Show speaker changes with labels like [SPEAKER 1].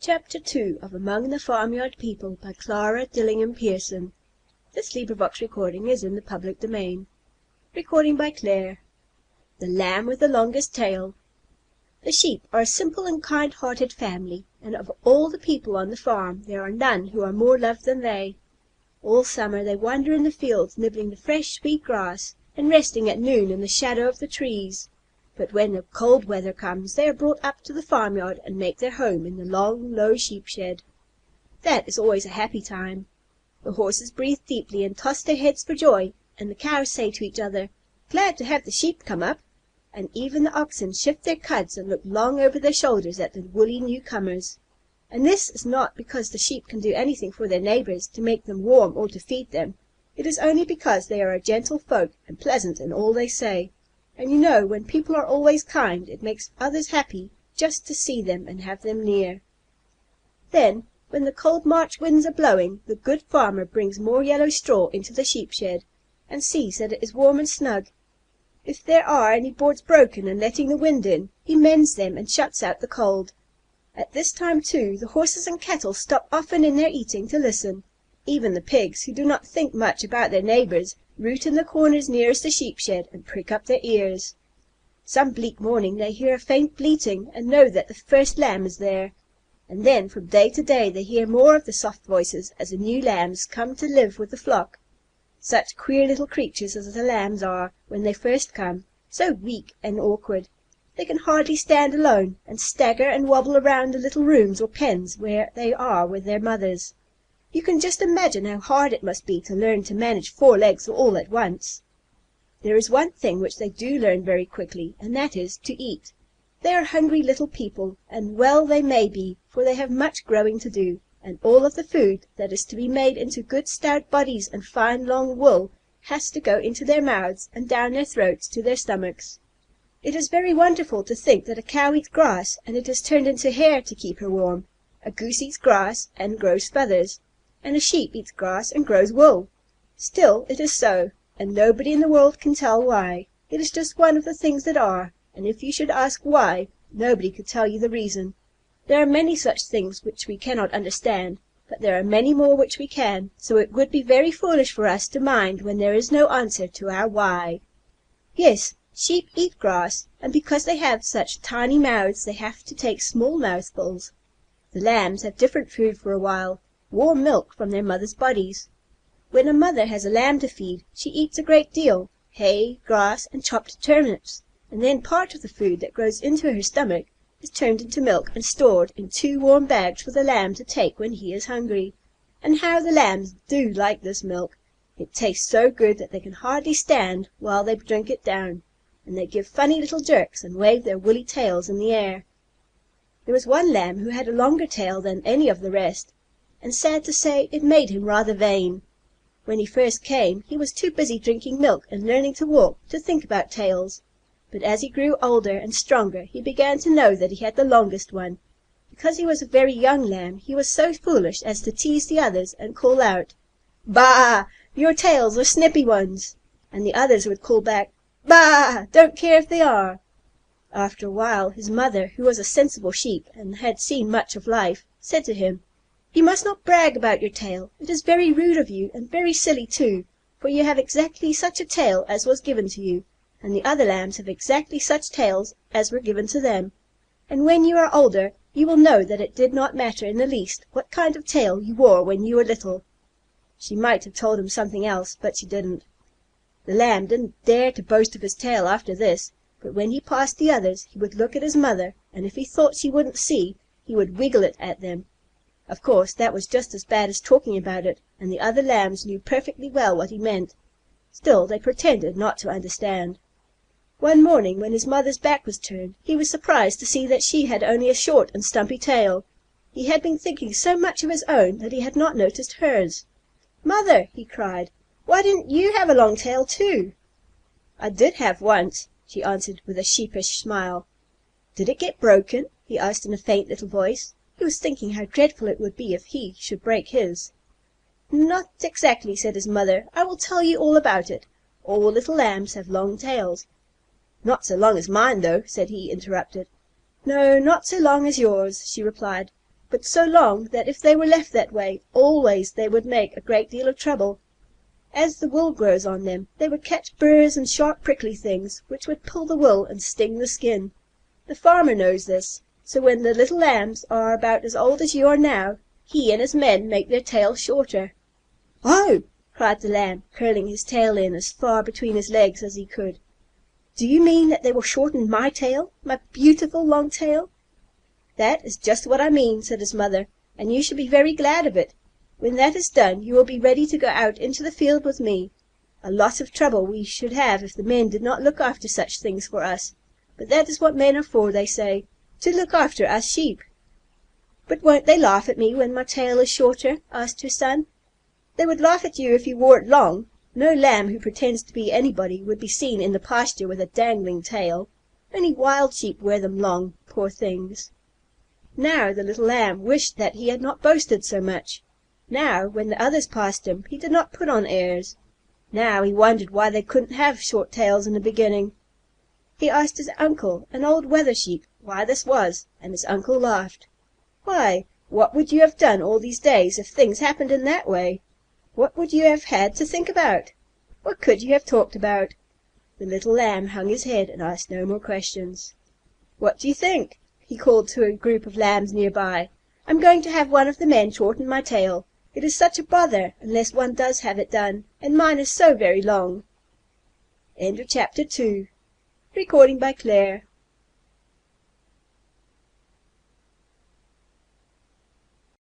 [SPEAKER 1] Chapter 2 of Among the Farmyard People by Clara Dillingham Pierson. This recording is in the public domain. Recording by Claire. The Lamb with the Longest Tail. The sheep are a simple and kind-hearted family, and of all the people on the farm there are none who are more loved than they. All summer they wander in the fields nibbling the fresh sweet grass, and resting at noon in the shadow of the trees. But when the cold weather comes, they are brought up to the farmyard and make their home in the long, low sheep shed. That is always a happy time. The horses breathe deeply and toss their heads for joy, and the cows say to each other, "Glad to have the sheep come up," and even the oxen shift their cuds and look long over their shoulders at the woolly newcomers. And this is not because the sheep can do anything for their neighbors to make them warm or to feed them. It is only because they are a gentle folk and pleasant in all they say. And you know, when people are always kind, it makes others happy just to see them and have them near. Then, when the cold March winds are blowing, the good farmer brings more yellow straw into the sheep shed, and sees that it is warm and snug. If there are any boards broken and letting the wind in, he mends them and shuts out the cold. At this time, too, the horses and cattle stop often in their eating to listen. Even the pigs, who do not think much about their neighbors, root in the corners nearest the sheep shed and prick up their ears. Some bleak morning they hear a faint bleating and know that the first lamb is there. And then from day to day they hear more of the soft voices as the new lambs come to live with the flock. Such queer little creatures as the lambs are when they first come, so weak and awkward. They can hardly stand alone, and stagger and wobble around the little rooms or pens where they are with their mothers. You can just imagine how hard it must be to learn to manage 4 legs all at once. There is one thing which they do learn very quickly, and that is to eat. They are hungry little people, and well they may be, for they have much growing to do, and all of the food that is to be made into good stout bodies and fine long wool has to go into their mouths and down their throats to their stomachs. It is very wonderful to think that a cow eats grass, and it is turned into hair to keep her warm. A goose eats grass and grows feathers, and a sheep eats grass and grows wool. Still, it is so, and nobody in the world can tell why. It is just one of the things that are, and if you should ask why, nobody could tell you the reason. There are many such things which we cannot understand, but there are many more which we can, so it would be very foolish for us to mind when there is no answer to our why. Yes, sheep eat grass, and because they have such tiny mouths, they have to take small mouthfuls. The lambs have different food for a while. Warm milk from their mothers' bodies. When a mother has a lamb to feed, she eats a great deal, hay, grass, and chopped turnips, and then part of the food that goes into her stomach is turned into milk and stored in 2 warm bags for the lamb to take when he is hungry. And how the lambs do like this milk! It tastes so good that they can hardly stand while they drink it down, and they give funny little jerks and wave their woolly tails in the air. There was one lamb who had a longer tail than any of the rest, and sad to say, it made him rather vain. When he first came, he was too busy drinking milk and learning to walk to think about tails. But as he grew older and stronger, he began to know that he had the longest one. Because he was a very young lamb, he was so foolish as to tease the others and call out, "Bah! Your tails are snippy ones!" And the others would call back, "Bah! Don't care if they are!" After a while, his mother, who was a sensible sheep and had seen much of life, said to him, "You must not brag about your tail. It is very rude of you, and very silly too, for you have exactly such a tail as was given to you, and the other lambs have exactly such tails as were given to them. And when you are older, you will know that it did not matter in the least what kind of tail you wore when you were little." She might have told him something else, but she didn't. The lamb didn't dare to boast of his tail after this, but when he passed the others, he would look at his mother, and if he thought she wouldn't see, he would wiggle it at them. Of course, that was just as bad as talking about it, and the other lambs knew perfectly well what he meant. Still, they pretended not to understand. One morning, when his mother's back was turned, he was surprised to see that she had only a short and stumpy tail. He had been thinking so much of his own that he had not noticed hers. "Mother," he cried, "why didn't you have a long tail too?" "I did have once," she answered with a sheepish smile. "Did it get broken?" he asked in a faint little voice. He was thinking how dreadful it would be if he should break his. "Not exactly," said his mother. "I will tell you all about it. All little lambs have long tails." "Not so long as mine, though," said he, interrupted. "No, not so long as yours," she replied. but so long that if they were left that way, always they would make a great deal of trouble. As the wool grows on them, they would catch burrs and sharp prickly things, which would pull the wool and sting the skin. The farmer knows this, so when the little lambs are about as old as you are now, he and his men make their tails shorter. "Oh!" cried the lamb, curling his tail in as far between his legs as he could. "Do you mean that they will shorten my tail, my beautiful long tail?" "That is just what I mean," said his mother, "and you should be very glad of it. When that is done, you will be ready to go out into the field with me. A lot of trouble we should have if the men did not look after such things for us. But that is what men are for, they say, to look after us sheep." "But won't they laugh at me when my tail is shorter?" asked her son. "They would laugh at you if you wore it long. No lamb who pretends to be anybody would be seen in the pasture with a dangling tail. Only wild sheep wear them long, poor things." Now the little lamb wished that he had not boasted so much. Now, when the others passed him, he did not put on airs. Now he wondered why they couldn't have short tails in the beginning. He asked his uncle, an old wether sheep, why this was, and his uncle laughed. "Why, what would you have done all these days if things happened in that way? What would you have had to think about? What could you have talked about?" The little lamb hung his head and asked no more questions. "What do you think?" he called to a group of lambs near by. "I'm going to have one of the men shorten my tail. It is such a bother, unless one does have it done, and mine is so very long." End of chapter 2. Recording by Claire.